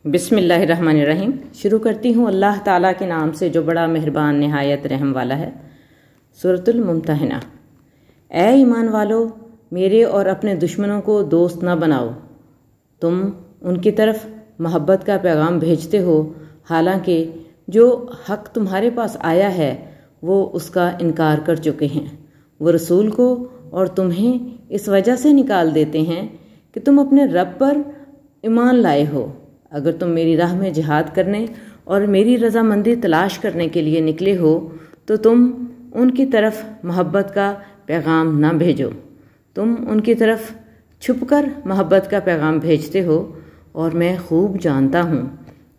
بسم اللہ الرحمن الرحیم۔ شروع کرتی ہوں اللہ تعالیٰ کے نام سے جو بڑا مہربان نہایت رحم والا ہے۔ سورۃ الممتحنہ۔ اے ایمان والو، میرے اور اپنے دشمنوں کو دوست نہ بناؤ۔ تم ان کی طرف محبت کا پیغام بھیجتے ہو، حالانکہ جو حق تمہارے پاس آیا ہے وہ اس کا انکار کر چکے ہیں۔ وہ رسول کو اور تمہیں اس وجہ سے نکال دیتے ہیں کہ تم اپنے رب پر ایمان لائے ہو۔ اگر تم میری راہ میں جہاد کرنے اور میری رضامندی تلاش کرنے کے لیے نکلے ہو تو تم ان کی طرف محبت کا پیغام نہ بھیجو۔ تم ان کی طرف چھپ کر محبت کا پیغام بھیجتے ہو، اور میں خوب جانتا ہوں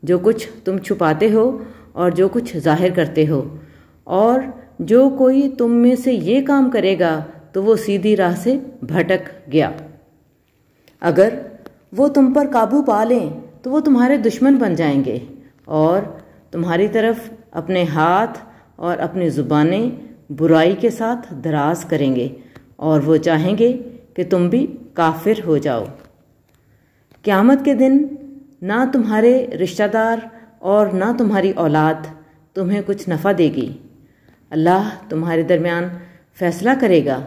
جو کچھ تم چھپاتے ہو اور جو کچھ ظاہر کرتے ہو۔ اور جو کوئی تم میں سے یہ کام کرے گا تو وہ سیدھی راہ سے بھٹک گیا۔ اگر وہ تم پر قابو پا لیں تو وہ تمہارے دشمن بن جائیں گے اور تمہاری طرف اپنے ہاتھ اور اپنی زبانیں برائی کے ساتھ دراز کریں گے، اور وہ چاہیں گے کہ تم بھی کافر ہو جاؤ۔ قیامت کے دن نہ تمہارے رشتہ دار اور نہ تمہاری اولاد تمہیں کچھ نفع دے گی۔ اللہ تمہارے درمیان فیصلہ کرے گا،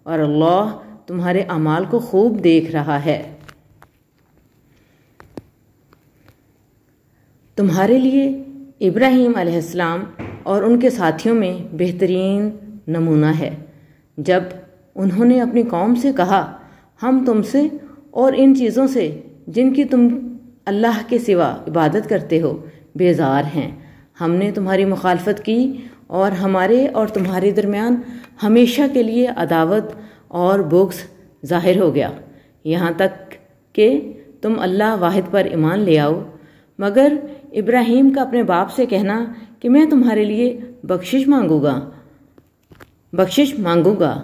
اور اللہ تمہارے اعمال کو خوب دیکھ رہا ہے۔ تمہارے لیے ابراہیم علیہ السلام اور ان کے ساتھیوں میں بہترین نمونہ ہے۔ جب انہوں نے اپنی قوم سے کہا، ہم تم سے اور ان چیزوں سے جن کی تم اللہ کے سوا عبادت کرتے ہو بیزار ہیں۔ ہم نے تمہاری مخالفت کی اور ہمارے اور تمہارے درمیان ہمیشہ کے لیے عداوت اور بغض ظاہر ہو گیا، یہاں تک کہ تم اللہ واحد پر ایمان لے آؤ۔ مگر ابراہیم کا اپنے باپ سے کہنا کہ میں تمہارے لیے بخشش مانگوں گا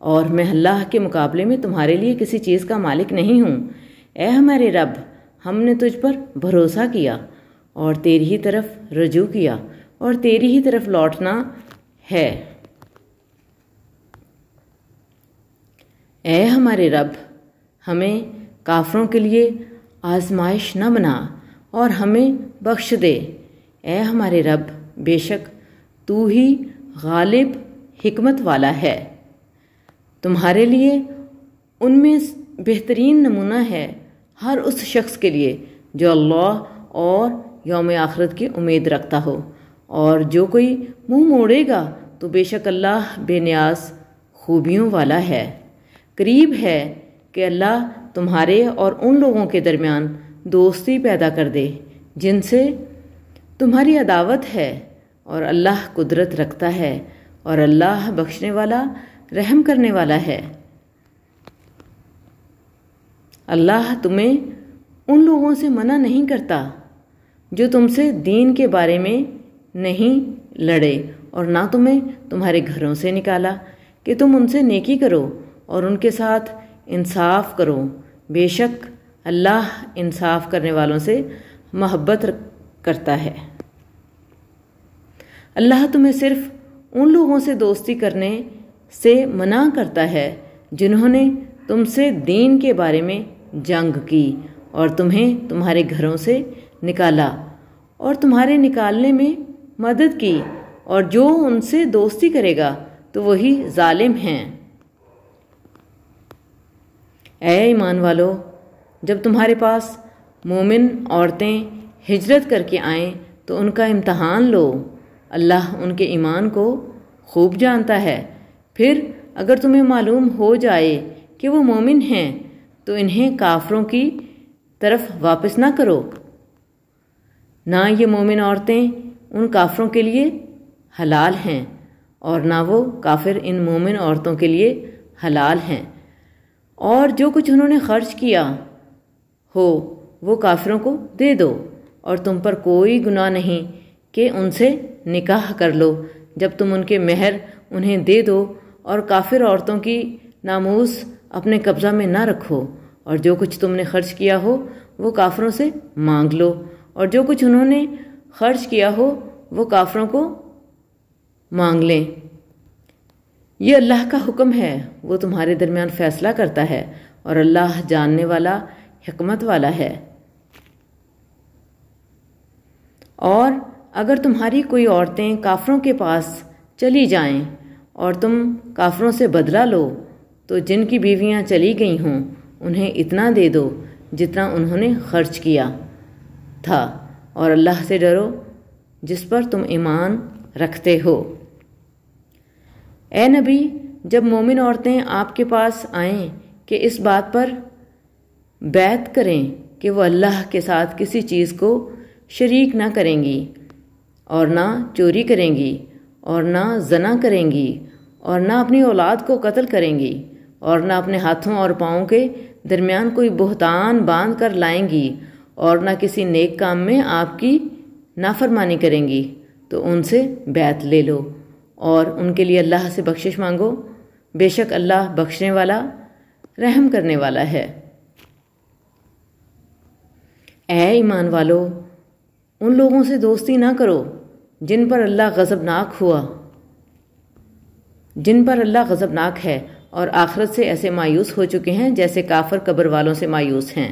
اور میں اللہ کے مقابلے میں تمہارے لیے کسی چیز کا مالک نہیں ہوں۔ اے ہمارے رب، ہم نے تجھ پر بھروسہ کیا اور تیری ہی طرف رجوع کیا اور تیری ہی طرف لوٹنا ہے۔ اے ہمارے رب، ہمیں کافروں کے لیے آزمائش نہ بنا اور ہمیں بخش دے۔ اے ہمارے رب، بے شک تو ہی غالب حکمت والا ہے۔ تمہارے لیے ان میں بہترین نمونہ ہے ہر اس شخص کے لیے جو اللہ اور یوم آخرت کی امید رکھتا ہو، اور جو کوئی منہ موڑے گا تو بے شک اللہ بے نیاز خوبیوں والا ہے۔ قریب ہے کہ اللہ تمہارے اور ان لوگوں کے درمیان دوستی پیدا کر دے جن سے تمہاری عداوت ہے، اور اللہ قدرت رکھتا ہے، اور اللہ بخشنے والا رحم کرنے والا ہے۔ اللہ تمہیں ان لوگوں سے منع نہیں کرتا جو تم سے دین کے بارے میں نہیں لڑے، اور نہ تمہیں تمہارے گھروں سے نکالا کہ تم ان سے نیکی کرو اور ان کے ساتھ انصاف کرو۔ بے شک اللہ انصاف کرنے والوں سے محبت کرتا ہے۔ اللہ تمہیں صرف ان لوگوں سے دوستی کرنے سے منع کرتا ہے جنہوں نے تم سے دین کے بارے میں جنگ کی اور تمہیں تمہارے گھروں سے نکالا اور تمہارے نکالنے میں مدد کی، اور جو ان سے دوستی کرے گا تو وہی ظالم ہیں۔ اے ایمان والو، جب تمہارے پاس مومن عورتیں ہجرت کر کے آئیں تو ان کا امتحان لو، اللہ ان کے ایمان کو خوب جانتا ہے۔ پھر اگر تمہیں معلوم ہو جائے کہ وہ مومن ہیں تو انہیں کافروں کی طرف واپس نہ کرو، نہ یہ مومن عورتیں ان کافروں کے لیے حلال ہیں اور نہ وہ کافر ان مومن عورتوں کے لیے حلال ہیں، اور جو کچھ انہوں نے خرچ کیا ہو وہ کافروں کو دے دو، اور تم پر کوئی گناہ نہیں کہ ان سے نکاح کر لو جب تم ان کے مہر انہیں دے دو، اور کافر عورتوں کی ناموس اپنے قبضہ میں نہ رکھو، اور جو کچھ تم نے خرچ کیا ہو وہ کافروں سے مانگ لو، اور جو کچھ انہوں نے خرچ کیا ہو وہ کافروں کو مانگ لیں۔ یہ اللہ کا حکم ہے، وہ تمہارے درمیان فیصلہ کرتا ہے، اور اللہ جاننے والا حکمت والا ہے۔ اور اگر تمہاری کوئی عورتیں کافروں کے پاس چلی جائیں اور تم کافروں سے بدلہ لو تو جن کی بیویاں چلی گئی ہوں انہیں اتنا دے دو جتنا انہوں نے خرچ کیا تھا، اور اللہ سے ڈرو جس پر تم ایمان رکھتے ہو۔ اے نبی، جب مومن عورتیں آپ کے پاس آئیں کہ اس بات پر بیعت کریں کہ وہ اللہ کے ساتھ کسی چیز کو شریک نہ کریں گی اور نہ چوری کریں گی اور نہ زنا کریں گی اور نہ اپنی اولاد کو قتل کریں گی اور نہ اپنے ہاتھوں اور پاؤں کے درمیان کوئی بہتان باندھ کر لائیں گی اور نہ کسی نیک کام میں آپ کی نافرمانی کریں گی، تو ان سے بیعت لے لو اور ان کے لیے اللہ سے بخشش مانگو، بے شک اللہ بخشنے والا رحم کرنے والا ہے۔ اے ایمان والو، ان لوگوں سے دوستی نہ کرو جن پر اللہ غضبناک ہے اور آخرت سے ایسے مایوس ہو چکے ہیں جیسے کافر قبر والوں سے مایوس ہیں۔